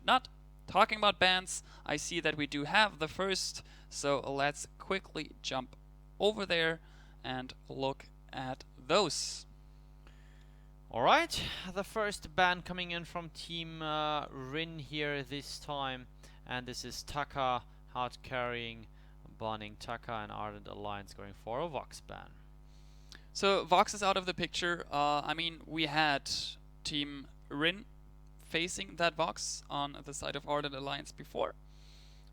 not. Talking about bans, I see that we do have the first, so let's quickly jump over there and look at those. Alright, the first ban coming in from Team Rin here this time, and this is Taka hard carrying, banning Taka, and Ardent Alliance going for a Vox ban. So Vox is out of the picture. I mean, we had Team Rin facing that Vox on the side of Ardent Alliance before.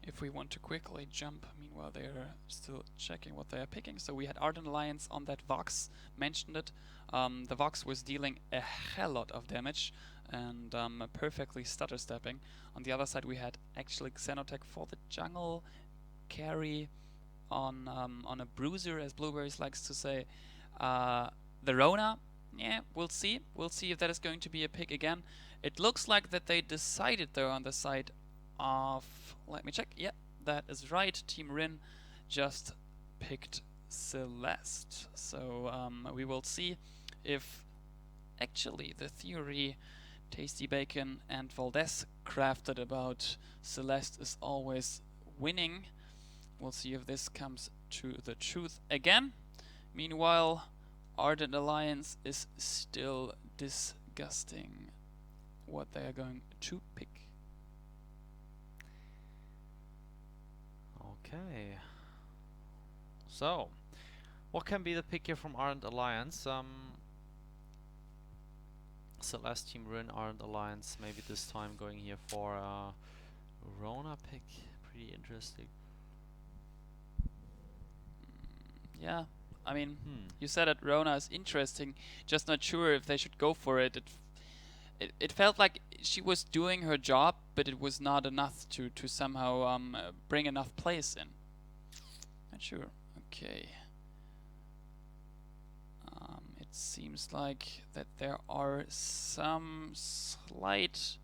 If we want to quickly jump, meanwhile they're still checking what they're picking. So we had Ardent Alliance on that Vox, mentioned it. The Vox was dealing a hell lot of damage and perfectly stutter stepping. On the other side we had actually Xenotech for the jungle carry on a bruiser, as Blueberries likes to say. The Rona, yeah, we'll see. We'll see if that is going to be a pick again. It looks like that they decided though on the side of, let me check, yeah, that is right, Team Rin just picked Celeste. So we will see if actually the theory Tasty Bacon and Valdez crafted about Celeste is always winning. We'll see if this comes to the truth again. Meanwhile, Ardent Alliance is still disgusting what they are going to pick. Okay. So, what can be the pick here from Ardent Alliance? Celeste, Team Rin, Ardent Alliance, maybe this time going here for a Rona pick. Pretty interesting. Yeah, I mean, you said that Rona is interesting, just not sure if they should go for it. It felt like she was doing her job, but it was not enough to somehow bring enough plays in. Not sure. Okay. It seems like that there are some slight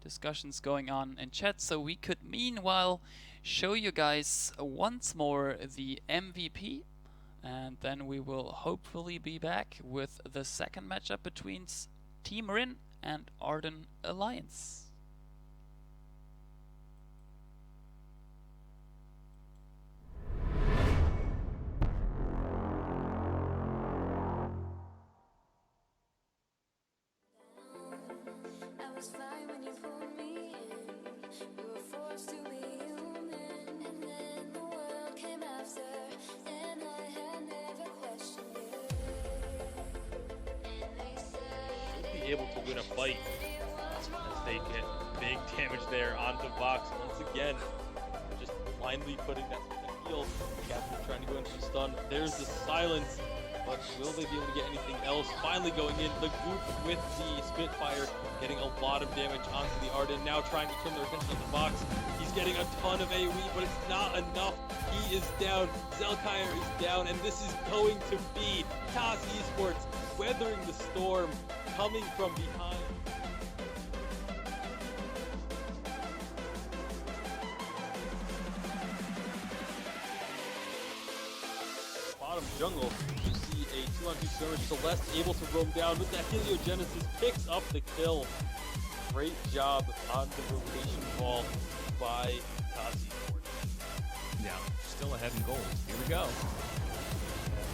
discussions going on in chat, so we could meanwhile show you guys once more the MVP, and then we will hopefully be back with the second matchup between Team Rin and Ardent Alliance. Able to win a fight as they get big damage there onto Vox once again, just blindly putting that in the field. Captain trying to go into the stun. There's the silence, but will they be able to get anything else? Finally going in, the Goop with the Spitfire getting a lot of damage onto the Ardent, now trying to turn their attention to Vox. He's getting a ton of AoE, but it's not enough. He is down, Zelkire is down, and this is going to be TAS Esports weathering the storm, coming from behind. Bottom jungle, you see a 2-on-2 skirmish. Celeste able to roam down with that Heliogenesis, picks up the kill. Great job on the rotation ball by Tazi. Yeah, still ahead in gold. Here we go.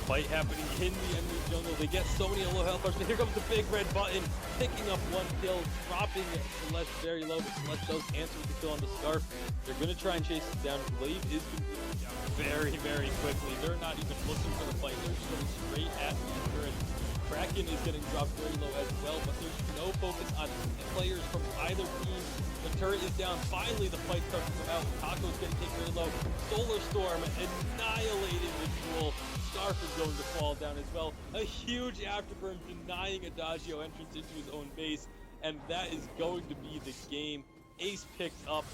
Fight happening in the enemy jungle. They get so many low health bars, but here comes the big red button, picking up one kill, dropping Celeste very low, but Celeste does answer the kill on the Scarf. They're going to try and chase it down. Blade is completely down very, very quickly. They're not even looking for the fight. They're just going straight at the Endurance. Kraken is getting dropped very low as well, but there's no focus on players from either team. The turret is down. Finally, the fight starts to come out. Taco's getting taken really low. Solar Storm annihilating the duel. Scarf is going to fall down as well. A huge afterburn denying Adagio entrance into his own base, and that is going to be the game. Ace picks up.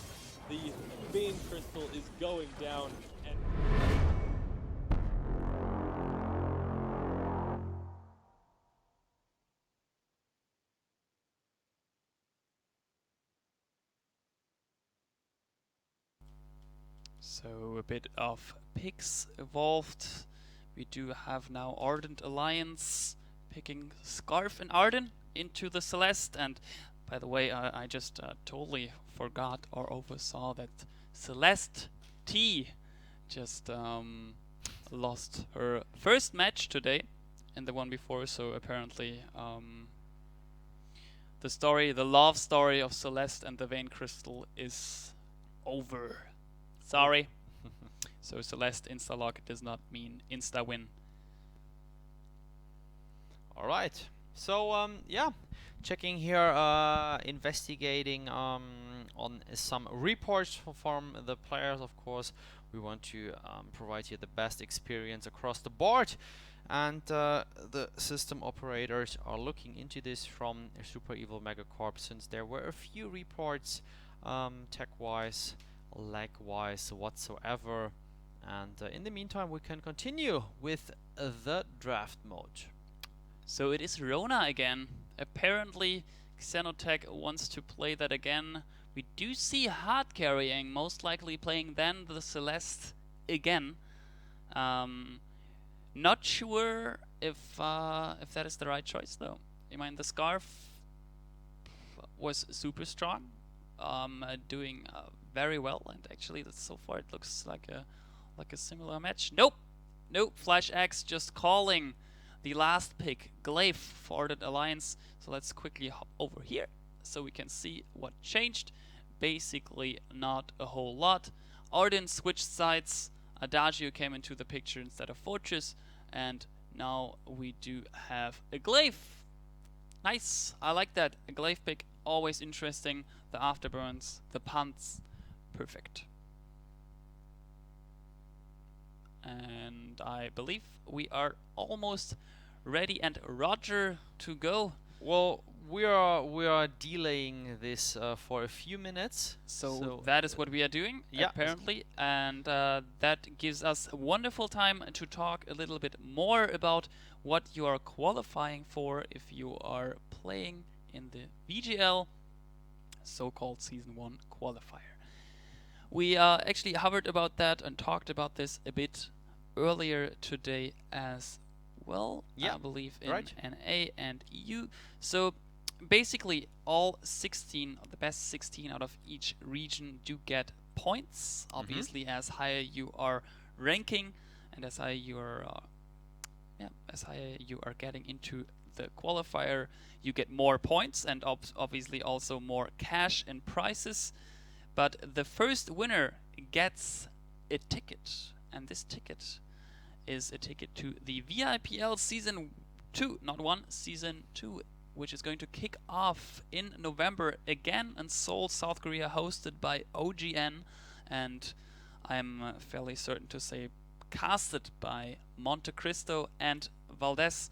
The Bane Crystal is going down, and so a bit of picks evolved. We do have now Ardent Alliance picking Scarf and Arden into the Celeste, and By the way, I just totally forgot or oversaw that Celeste T just lost her first match today and the one before, so apparently the love story of Celeste and the Vein Crystal is over. Sorry. So Celeste insta-lock does not mean insta-win. Alright, so yeah, checking here, investigating on some reports from the players. Of course, we want to provide you the best experience across the board, and the system operators are looking into this from Super Evil Megacorp, since there were a few reports tech-wise, lag-wise, whatsoever. And in the meantime, we can continue with the draft mode. So it is Rona again. Apparently Xenotech wants to play that again. We do see hard carrying, most likely playing then the Celeste again. Not sure if that is the right choice though. I mean, the Scarf was super strong, doing very well, and actually so far it looks like a similar match. Nope, Flash X just calling the last pick, Glaive for Ardent Alliance. So let's quickly hop over here so we can see what changed. Basically not a whole lot. Ardent switched sides, Adagio came into the picture instead of Fortress, and now we do have a Glaive. Nice, I like that. A Glaive pick, always interesting. The afterburns, the punts, perfect. And I believe we are almost ready and Roger to go. Well, we are delaying this for a few minutes. So that is what we are doing, yeah, apparently, and that gives us a wonderful time to talk a little bit more about what you are qualifying for if you are playing in the VGL, so-called Season 1 Qualifier. We actually hovered about that and talked about this a bit earlier today as well. Yeah, I believe in right. NA and EU. So basically all 16, the best 16 out of each region do get points. Obviously, as higher you are ranking and as higher you are getting into the qualifier, you get more points and obviously also more cash and prizes. But the first winner gets a ticket, and this ticket is a ticket to the VIPL Season 2, not 1, Season 2, which is going to kick off in November again in Seoul, South Korea, hosted by OGN, and I'm fairly certain to say casted by Monte Cristo and Valdez.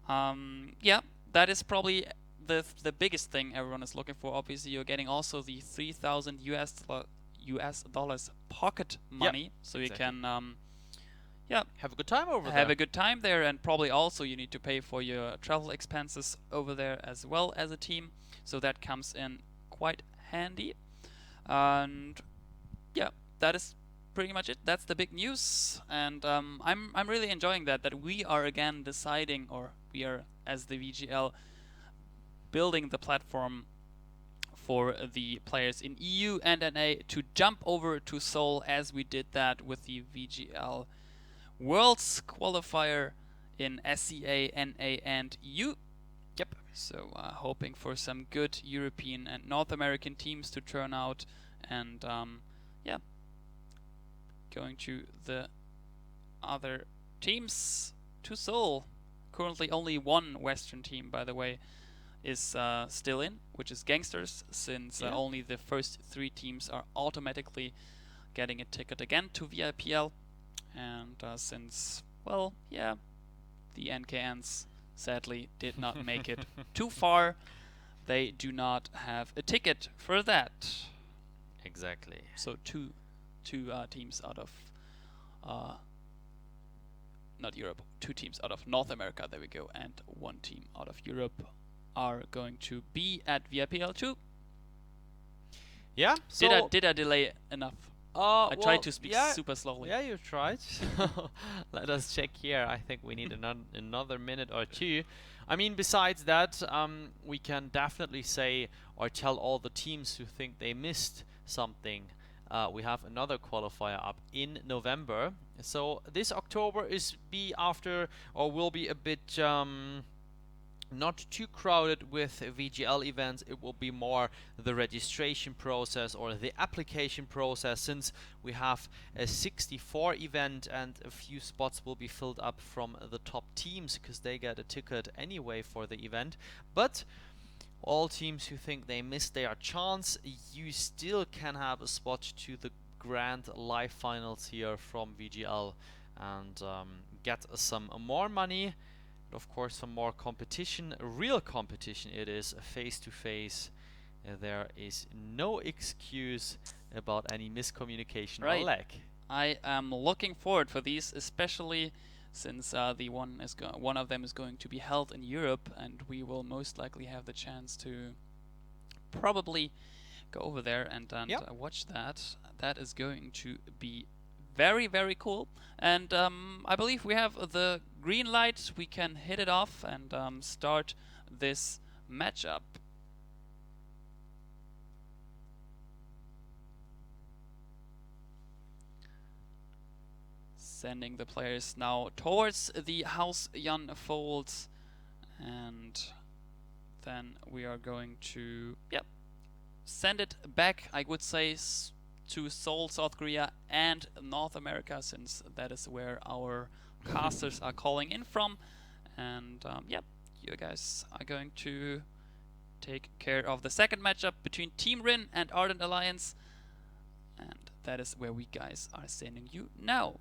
Yeah, that is probably the biggest thing everyone is looking for. Obviously, you're getting also the 3,000 US dollars pocket money, so exactly. you can have a good time over there. Have a good time there, and probably also you need to pay for your travel expenses over there as well as a team, so that comes in quite handy. And yeah, that is pretty much it. That's the big news, and I'm really enjoying that we are again deciding, or we are as the VGL building the platform for the players in EU and NA to jump over to Seoul, as we did that with the VGL Worlds Qualifier in SEA, NA and EU. Yep. So hoping for some good European and North American teams to turn out, and yeah, going to the other teams to Seoul. Currently only one Western team, by the way, is still in, which is Gangsters, since only the first 3 teams are automatically getting a ticket again to VIPL. And since, well, yeah, the NKNs sadly did not make it too far, they do not have a ticket for that. Exactly. So two teams out of not Europe, 2 teams out of North America, there we go, and 1 team out of Europe are going to be at VIPL 2. Yeah. So Did I delay enough? I tried well, to speak yeah, super slowly. Yeah, you tried. Let us check here. I think we need another minute or two. I mean, besides that, we can definitely say or tell all the teams who think they missed something. We have another qualifier up in November. So this October will be a bit not too crowded with VGL events. It will be more the registration process or the application process, since we have a 64 event and a few spots will be filled up from the top teams because they get a ticket anyway for the event. But all teams who think they missed their chance, you still can have a spot to the grand live finals here from VGL and get some more money. Of course, some more competition, real competition it is, face-to-face. There is no excuse about any miscommunication or lack. I am looking forward for these, especially since one of them is going to be held in Europe, and we will most likely have the chance to probably go over there and watch that. That is going to be very, very cool. And I believe we have the green light. We can hit it off and start this matchup. Sending the players now towards the House Jan folds, and then we are going to send it back, I would say, to Seoul, South Korea and North America, since that is where our casters are calling in from. And you guys are going to take care of the second matchup between Team Rin and Ardent Alliance, and that is where we guys are sending you now.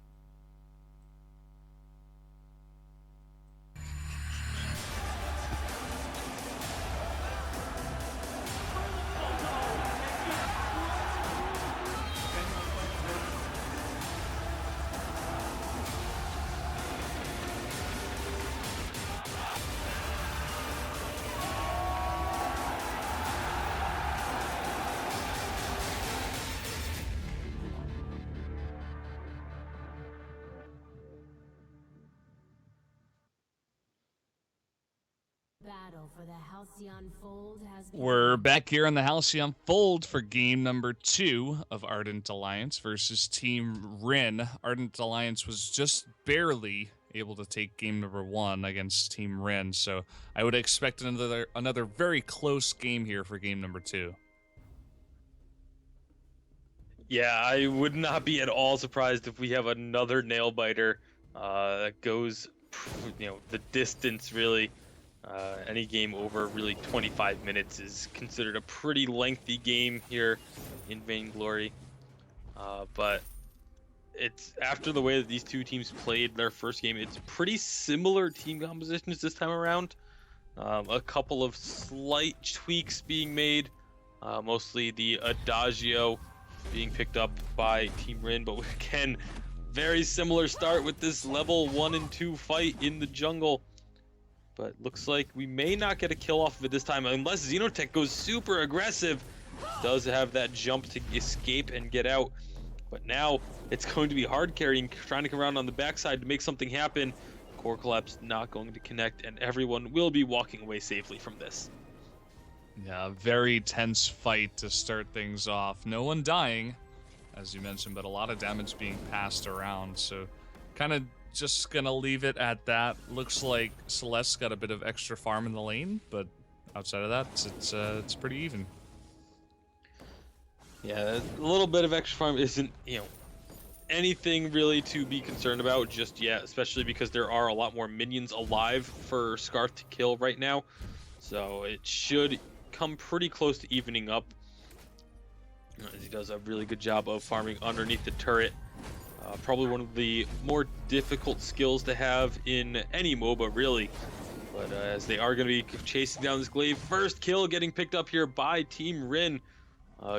We're back here on the Halcyon Fold for game number 2 of Ardent Alliance versus Team Rin. Ardent Alliance was just barely able to take game number 1 against Team Rin, so I would expect another very close game here for game number 2. Yeah, I would not be at all surprised if we have another nail biter that goes, the distance really. Any game over really 25 minutes is considered a pretty lengthy game here in Vainglory. But it's after the way that these two teams played their first game, it's pretty similar team compositions this time around. A couple of slight tweaks being made, mostly the Adagio being picked up by Team Rin, but again, very similar start with this level 1 and 2 fight in the jungle. But looks like we may not get a kill off of it this time unless Xenotech goes super aggressive. Does have that jump to escape and get out. But now it's going to be hard carrying, trying to come around on the backside to make something happen. Core Collapse not going to connect, and everyone will be walking away safely from this. Yeah, very tense fight to start things off. No one dying, as you mentioned, but a lot of damage being passed around. So kind of just gonna leave it at that. Looks like Celeste got a bit of extra farm in the lane, but outside of that, it's pretty even. Yeah, a little bit of extra farm isn't, anything really to be concerned about just yet, especially because there are a lot more minions alive for Scarf to kill right now. So it should come pretty close to evening up, as he does a really good job of farming underneath the turret. Probably one of the more difficult skills to have in any MOBA, really. But as they are going to be chasing down this glaive, first kill getting picked up here by Team Rin.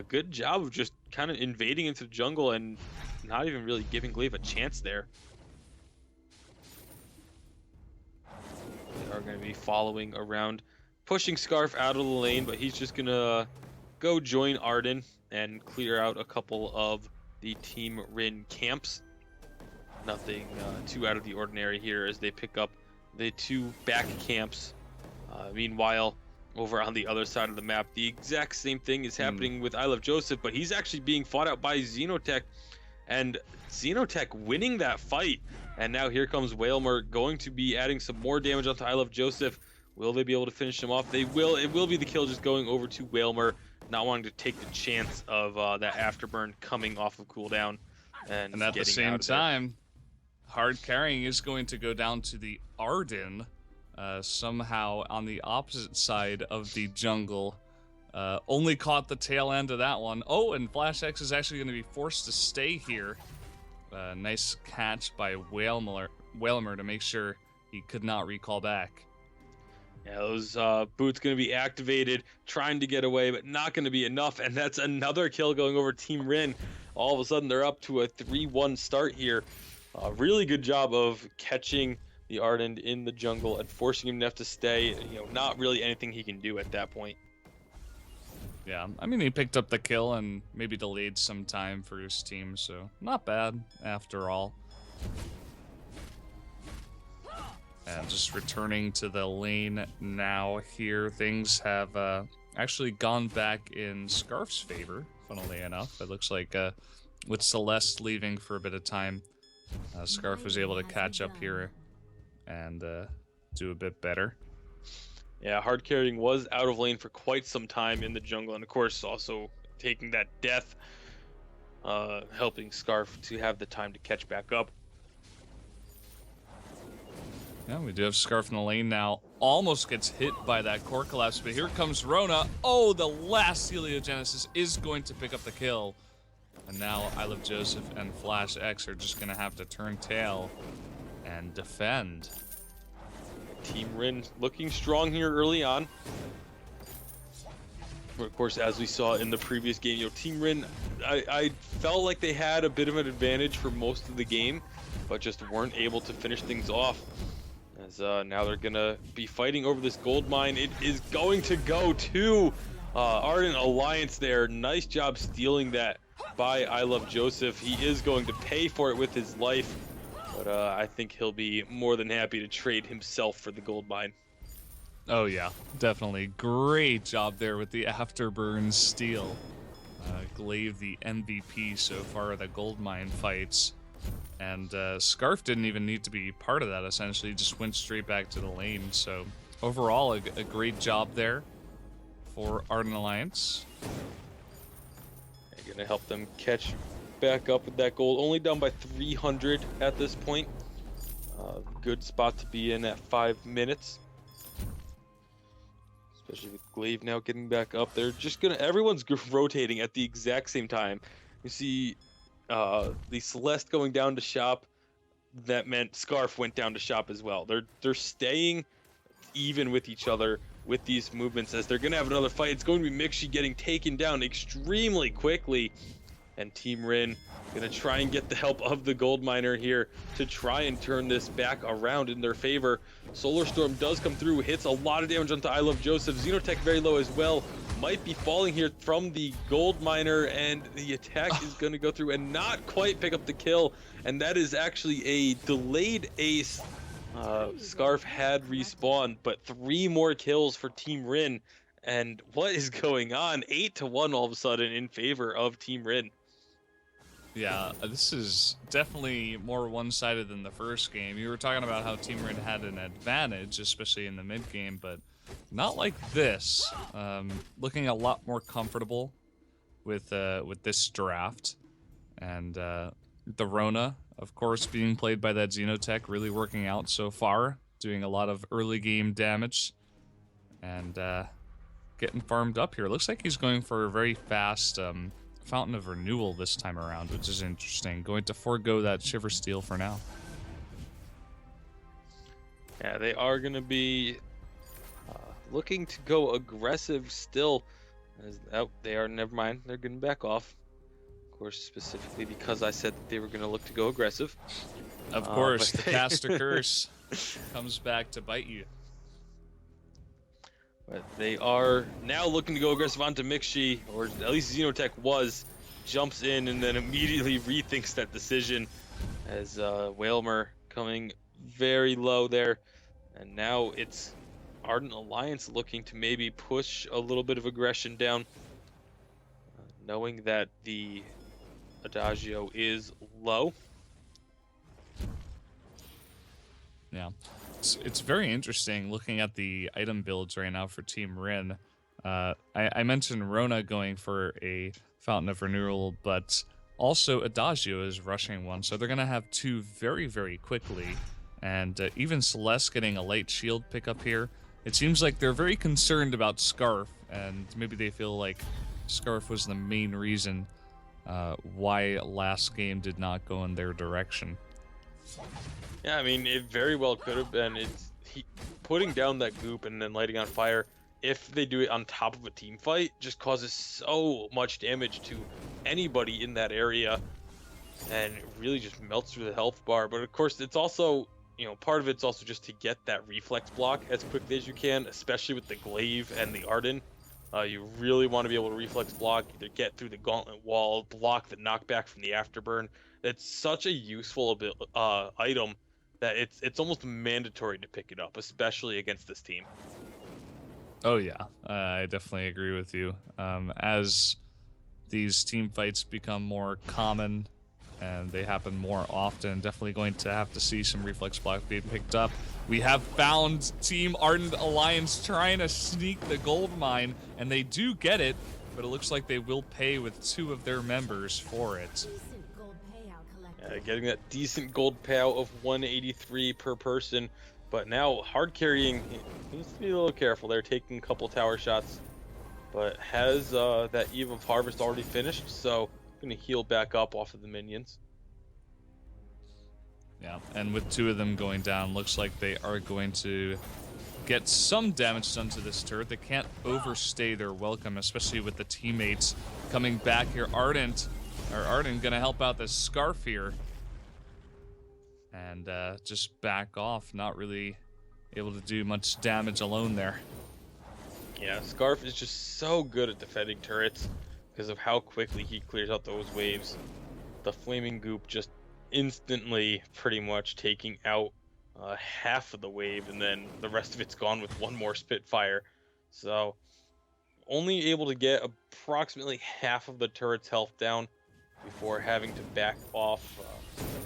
Good job of just kind of invading into the jungle and not even really giving glaive a chance there. They are going to be following around, pushing Scarf out of the lane, but he's just going to go join Ardent and clear out a couple of the Team Rin camps. Nothing too out of the ordinary here as they pick up the 2 back camps. Meanwhile, over on the other side of the map, the exact same thing is happening with I Love Joseph, but he's actually being fought out by Xenotech, and Xenotech winning that fight. And now here comes Whalmer, going to be adding some more damage onto I Love Joseph. Will they be able to finish him off? They will. It will be the kill just going over to Whalmer, not wanting to take the chance of that afterburn coming off of cooldown. And at the same time, hard carrying is going to go down to the Ardent, somehow on the opposite side of the jungle. Only caught the tail end of that one. Oh, and Flash X is actually going to be forced to stay here. Nice catch by Whalmer to make sure he could not recall back. Yeah, those boots going to be activated, trying to get away, but not going to be enough. And that's another kill going over Team Rin. All of a sudden, they're up to a 3-1 start here. Really good job of catching the Ardent in the jungle and forcing him to have to stay. Not really anything he can do at that point. Yeah, I mean, he picked up the kill and maybe delayed some time for his team, so not bad after all. And just returning to the lane now here, things have actually gone back in Scarf's favor, funnily enough. It looks like with Celeste leaving for a bit of time, Scarf was able to catch up here and do a bit better. Yeah, hard carrying was out of lane for quite some time in the jungle, and of course also taking that death, helping Scarf to have the time to catch back up. Yeah, we do have Scarf in the lane now. Almost gets hit by that core collapse, but here comes Rona. Oh, the last Heliogenesis is going to pick up the kill. And now I Love Joseph and Flash X are just going to have to turn tail and defend. Team Rin looking strong here early on. But of course, as we saw in the previous game, Team Rin, I felt like they had a bit of an advantage for most of the game, but just weren't able to finish things off. As now they're gonna be fighting over this gold mine. It is going to go to Ardent Alliance there. Nice job stealing that by I Love Joseph. He is going to pay for it with his life. But I think he'll be more than happy to trade himself for the gold mine. Oh yeah, definitely. Great job there with the afterburn steal. Glaive the MVP so far of the gold mine fights. And Scarf didn't even need to be part of that, essentially. Just went straight back to the lane. So overall, a great job there for Ardent Alliance. They're going to help them catch back up with that gold, only down by 300 at this point. Good spot to be in at 5 minutes, especially with Glaive now getting back up. They're just gonna, everyone's rotating at the exact same time. You see the Celeste going down to shop. That meant Scarf went down to shop as well. They're staying even with each other with these movements, as they're gonna have another fight. It's going to be Mixi getting taken down extremely quickly. And Team Rin gonna try and get the help of the gold miner here to try and turn this back around in their favor. Solar Storm does come through, hits a lot of damage onto I Love Joseph. Xenotech very low as well. Might be falling here from the gold miner, and the attack is gonna go through and not quite pick up the kill. And that is actually a delayed ace. Scarf had respawned, but 3 more kills for Team Rin. And what is going on? 8-1 all of a sudden in favor of Team Rin. Yeah, this is definitely more one-sided than the first game. You were talking about how Team Rin had an advantage, especially in the mid-game, but not like this. Looking a lot more comfortable with this draft. And the Rona, of course, being played by that Xenotech, really working out so far, doing a lot of early game damage, and getting farmed up here. Looks like he's going for a very fast Fountain of Renewal this time around, which is interesting. Going to forego that Shiver Steel for now. Yeah, they are going to be looking to go aggressive still. Oh, they are, never mind. They're going to back off. Of course, specifically because I said that they were going to look to go aggressive. Of course, the Caster Curse comes back to bite you. But they are now looking to go aggressive onto Mixi, or at least Xenotech was, jumps in and then immediately rethinks that decision as Whalmer coming very low there. And now it's Ardent Alliance looking to maybe push a little bit of aggression down, knowing that the Adagio is low. Yeah, it's very interesting looking at the item builds right now for Team Rin. I mentioned Rona going for a Fountain of Renewal, but also Adagio is rushing one, so they're going to have two very, very quickly. And even Celeste getting a light shield pickup here. It seems like they're very concerned about Scarf, and maybe they feel like Scarf was the main reason why last game did not go in their direction. Yeah, I mean, it very well could have been. Putting down that goop and then lighting on fire, if they do it on top of a team fight, just causes so much damage to anybody in that area, and it really just melts through the health bar. But of course, it's also, part of it's also just to get that reflex block as quickly as you can, especially with the glaive and the Ardent. You really want to be able to reflex block, either get through the gauntlet wall, block the knockback from the afterburn. It's such a useful item that it's almost mandatory to pick it up, especially against this team. Oh yeah, I definitely agree with you. As these team fights become more common and they happen more often, definitely going to have to see some reflex block being picked up. We have found Team Ardent Alliance trying to sneak the gold mine, and they do get it, but it looks like they will pay with 2 of their members for it. Getting that decent gold payout of 183 per person, but now hard carrying needs to be a little careful. They're taking a couple tower shots, but has that Eve of Harvest already finished, so going to heal back up off of the minions. Yeah, and with 2 of them going down, looks like they are going to get some damage done to this turret. They can't overstay their welcome, especially with the teammates coming back here. Ardent gonna help out this Scarf here, and just back off, not really able to do much damage alone there. Yeah, Scarf is just so good at defending turrets because of how quickly he clears out those waves. The flaming goop just instantly pretty much taking out half of the wave, and then the rest of it's gone with 1 more Spitfire. So only able to get approximately half of the turret's health down before having to back off,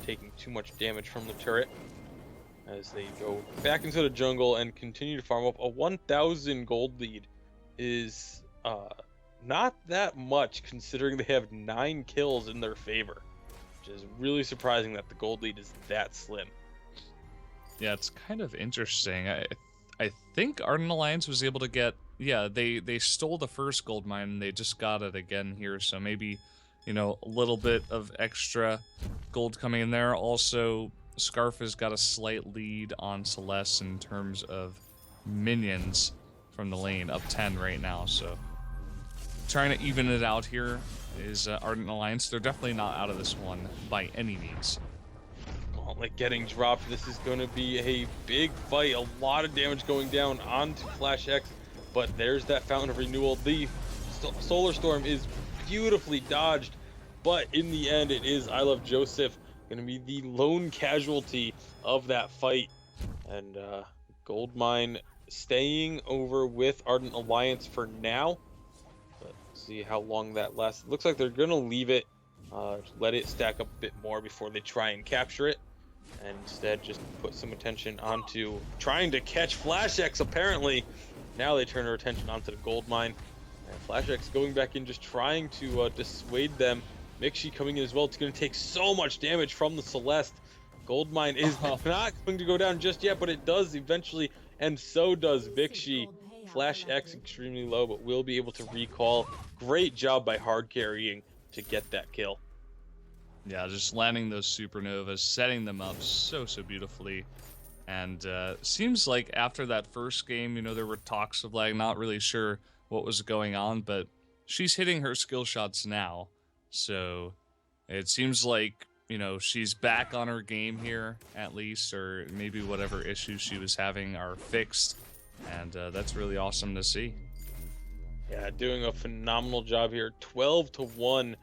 taking too much damage from the turret as they go back into the jungle and continue to farm up. A 1,000 gold lead is not that much considering they have 9 kills in their favor, which is really surprising that the gold lead is that slim. Yeah, it's kind of interesting. I think Ardent Alliance was able to get, yeah, they stole the first gold mine and they just got it again here, so maybe, a little bit of extra gold coming in there. Also, Scarf has got a slight lead on Celeste in terms of minions from the lane, up 10 right now, so trying to even it out here is Ardent Alliance. They're definitely not out of this one by any means. Gauntlet getting dropped. This is going to be a big fight. A lot of damage going down onto Flash X, but there's that Fountain of Renewal. The Solar Storm is beautifully dodged, but in the end, it is I Love Joseph going to be the lone casualty of that fight. And Gold Mine staying over with Ardent Alliance for now. But see how long that lasts. It looks like they're going to leave it, let it stack up a bit more before they try and capture it. And instead just put some attention onto trying to catch Flash X, apparently. Now they turn their attention onto the gold mine. And Flash X going back in, just trying to dissuade them. Mixi coming in as well. It's going to take so much damage from the Celeste. Gold mine is not going to go down just yet, but it does eventually, and so does Vixie. Flash X extremely low, but will be able to recall. Great job by hard carrying to get that kill. Yeah, just landing those supernovas, setting them up so beautifully. And seems like after that first game, there were talks of not really sure what was going on, but she's hitting her skill shots now. So it seems like, she's back on her game here at least, or maybe whatever issues she was having are fixed. And that's really awesome to see. Yeah, doing a phenomenal job here. 12-1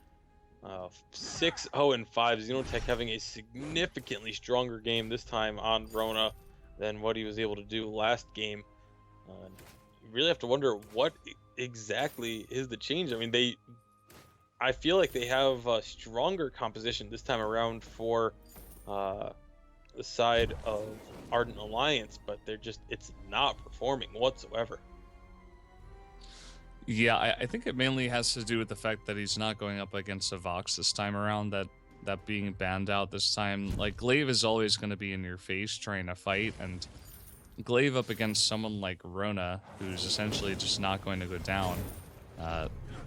6-0-5. Xenotech having a significantly stronger game this time on Rona than what he was able to do last game. You really have to wonder what exactly is the change. I mean, I feel like they have a stronger composition this time around for the side of Ardent Alliance, but it's not performing whatsoever. Yeah, I think it mainly has to do with the fact that he's not going up against a Vox this time around, that being banned out this time. Like, Glaive is always going to be in your face trying to fight, and Glaive up against someone like Rona, who's essentially just not going to go down.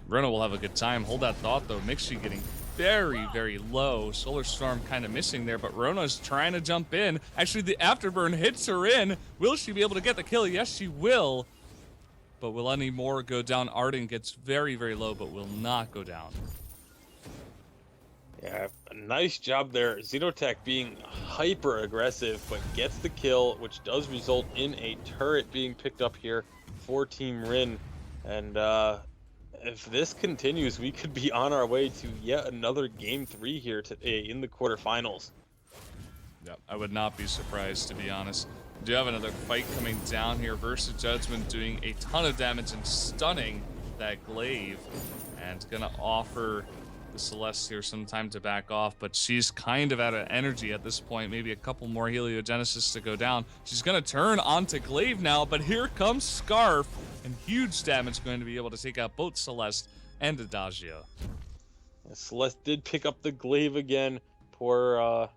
Rona will have a good time. Hold that thought, though. Mixie getting very, very low. Solar Storm kind of missing there, but Rona's trying to jump in. Actually, the Afterburn hits her in. Will she be able to get the kill? Yes, she will. But will any more go down? Ardent gets very, very low, but will not go down. Yeah, a nice job there. Xenotech being hyper aggressive, but gets the kill, which does result in a turret being picked up here for Team Rin. And if this continues, we could be on our way to yet another Game 3 here today in the quarterfinals. Yep, I would not be surprised, to be honest. We do have another fight coming down here. Versus Judgment doing a ton of damage and stunning that Glaive. And gonna offer the Celeste here some time to back off, but she's kind of out of energy at this point. Maybe a couple more Heliogenesis to go down. She's gonna turn onto Glaive now, but here comes Scarf, and huge damage going to be able to take out both Celeste and Adagio. Yeah, Celeste did pick up the Glaive again. Poor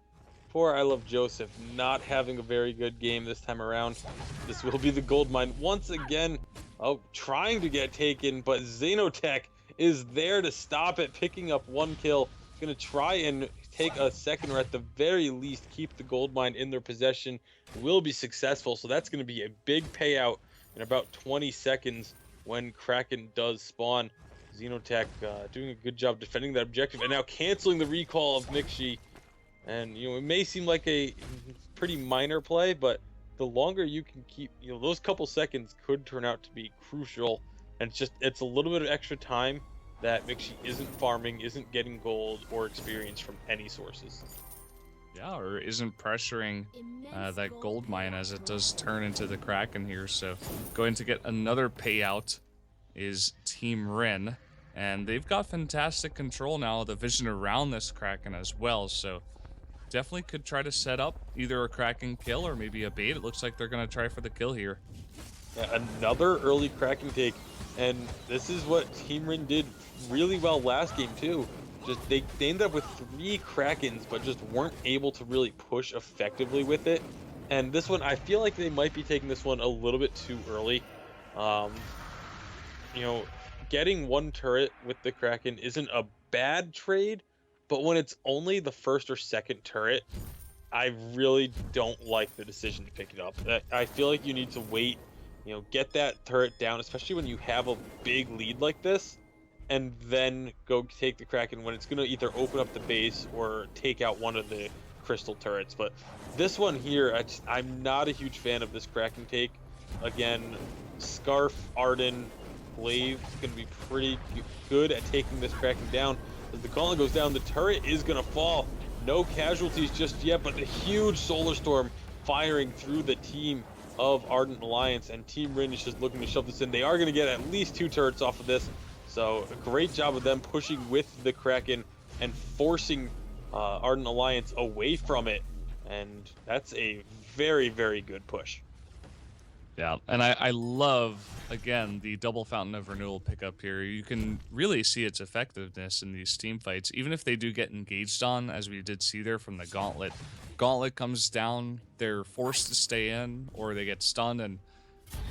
I Love Joseph not having a very good game this time around. This will be the gold mine once again. Oh, trying to get taken, but Xenotech is there to stop it, picking up one kill. Gonna try and take a second, or at the very least keep the gold mine in their possession. Will be successful, so that's gonna be a big payout in about 20 seconds when Kraken does spawn. Xenotech doing a good job defending that objective, and now canceling the recall of Mixi. And it may seem like a pretty minor play, but the longer you can keep, those couple seconds could turn out to be crucial. And it's a little bit of extra time that Mixi isn't farming, isn't getting gold or experience from any sources. Yeah, or isn't pressuring that gold mine as it does turn into the Kraken here. So going to get another payout is Team Rin. And they've got fantastic control now of the vision around this Kraken as well. So definitely could try to set up either a Kraken kill or maybe a bait. It looks like they're going to try for the kill here. Yeah, another early Kraken take. And this is what Team Rin did really well last game too. Just they ended up with 3 Krakens, but just weren't able to really push effectively with it. And this one, I feel like they might be taking this one a little bit too early. Getting one turret with the Kraken isn't a bad trade, but when it's only the first or second turret, I really don't like the decision to pick it up. I feel like you need to wait, get that turret down, especially when you have a big lead like this, and then go take the Kraken when it's going to either open up the base or take out one of the crystal turrets. But this one here, I'm not a huge fan of this Kraken take. Again, Scarf, Ardent, Glaive is going to be pretty good at taking this Kraken down. As the Gauntlet goes down, the turret is going to fall. No casualties just yet, but a huge Solar Storm firing through the team of Ardent Alliance, and Team Rin is just looking to shove this in. They are going to get at least 2 turrets off of this, so a great job of them pushing with the Kraken and forcing Ardent Alliance away from it, and that's a very, very good push. Yeah, and I love, again, the double Fountain of Renewal pickup here. You can really see its effectiveness in these team fights, even if they do get engaged on, as we did see there from the Gauntlet. Gauntlet comes down, they're forced to stay in, or they get stunned, and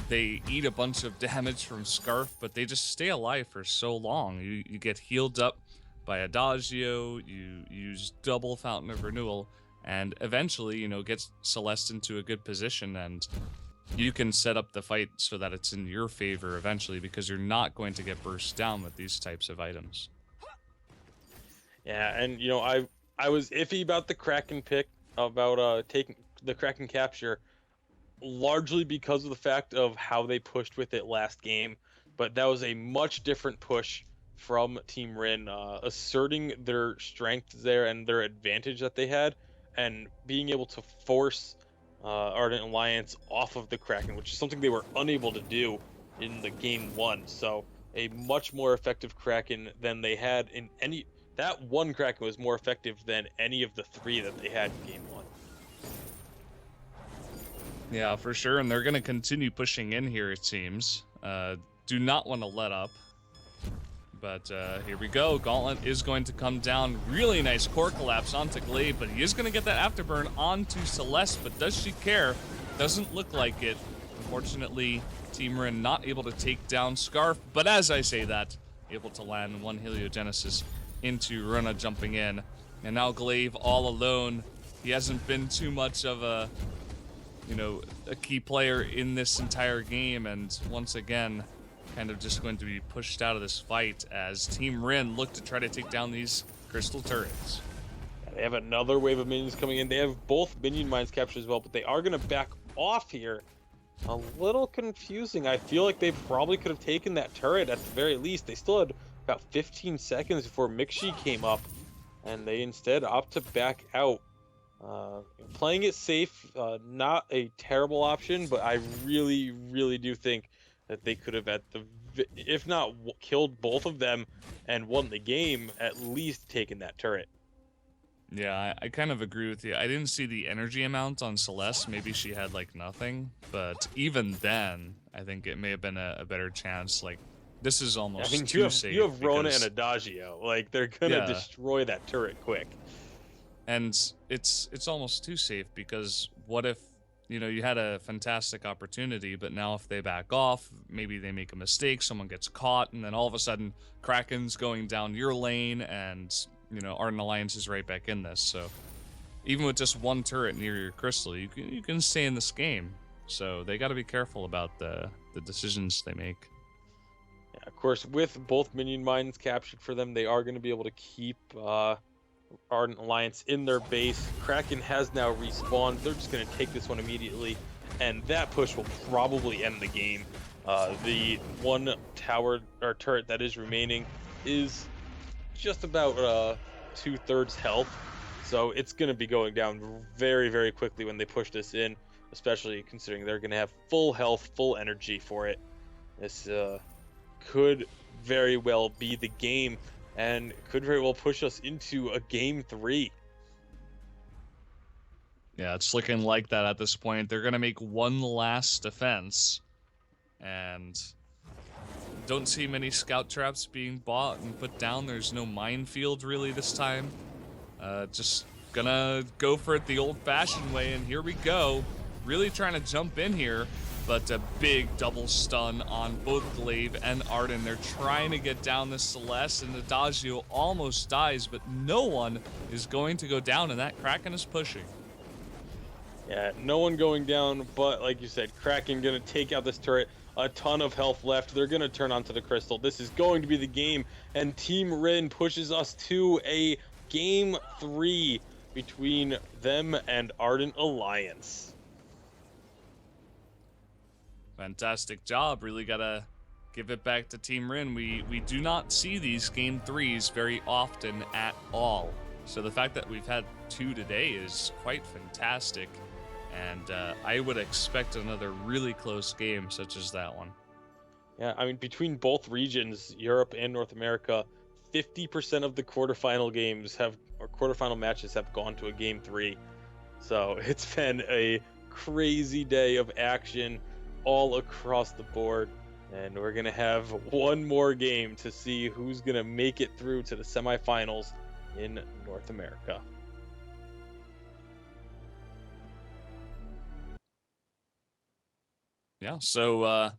they eat a bunch of damage from Scarf, but they just stay alive for so long. You get healed up by Adagio, you use double Fountain of Renewal, and eventually, get Celeste into a good position, and you can set up the fight so that it's in your favor eventually, because you're not going to get burst down with these types of items. Yeah, and I was iffy about the Kraken pick, about taking the Kraken capture, largely because of the fact of how they pushed with it last game. But that was a much different push from Team Rin, asserting their strength there and their advantage that they had, and being able to force Ardent Alliance off of the Kraken, which is something they were unable to do in the game one. So a much more effective Kraken than they had in any. That one Kraken was more effective than any of the 3 that they had in game one. Yeah, for sure, and they're going to continue pushing in here, it seems. Do not want to let up. But here we go. Gauntlet is going to come down. Really nice core collapse onto Glaive, but he is going to get that afterburn onto Celeste, but does she care? Doesn't look like it. Unfortunately, Team Rin not able to take down Scarf, but as I say that, able to land one Heliogenesis into Runa jumping in. And now Glaive all alone. He hasn't been too much of a, a key player in this entire game, and once again, kind of just going to be pushed out of this fight as Team Rin look to try to take down these crystal turrets. They have another wave of minions coming in. They have both minion mines captured as well, but they are going to back off here. A little confusing. I feel like they probably could have taken that turret at the very least. They still had about 15 seconds before Mixi came up, and they instead opt to back out. Playing it safe, not a terrible option, but I really, really do think that they could have, if not killed both of them and won the game, at least taken that turret. Yeah, I kind of agree with you. I didn't see the energy amount on Celeste. Maybe she had, like, nothing. But even then, I think it may have been a better chance. Like, this is almost too safe. You have Rona and Adagio. Like, they're going to destroy that turret quick. And it's almost too safe because what if, you had a fantastic opportunity, but now if they back off, maybe they make a mistake, someone gets caught, and then all of a sudden Kraken's going down your lane, and, Ardent Alliance is right back in this. So even with just one turret near your crystal, you can stay in this game. So they got to be careful about the decisions they make. Yeah, of course, with both minion mines captured for them, they are going to be able to keep Ardent Alliance in their base. Kraken has now respawned. They're just going to take this one immediately, and that push will probably end the game. The one tower or turret that is remaining is just about 2/3 health, so it's going to be going down very, very quickly when they push this in, especially considering they're going to have full health, full energy for it. This could very well be the game, and could very well push us into a game 3. Yeah, it's looking like that at this point. They're going to make one last defense, and don't see many scout traps being bought and put down. There's no minefield really this time. Just gonna go for it the old-fashioned way, and here we go. Really trying to jump in here, but a big double stun on both Glaive and Ardent. They're trying to get down this Celeste, and Adagio almost dies, but no one is going to go down, and that Kraken is pushing. Yeah, no one going down, but like you said, Kraken gonna take out this turret. A ton of health left. They're gonna turn onto the crystal. This is going to be the game, and Team Rin pushes us to a game 3 between them and Ardent Alliance. Fantastic job. Really gotta give it back to Team Rin. We do not see these game 3s very often at all. So the fact that we've had 2 today is quite fantastic. And I would expect another really close game such as that one. Yeah, I mean, between both regions, Europe and North America, 50% of the quarterfinal matches have gone to a game 3. So it's been a crazy day of action all across the board. And we're going to have one more game to see who's going to make it through to the semifinals in North America. Yeah, so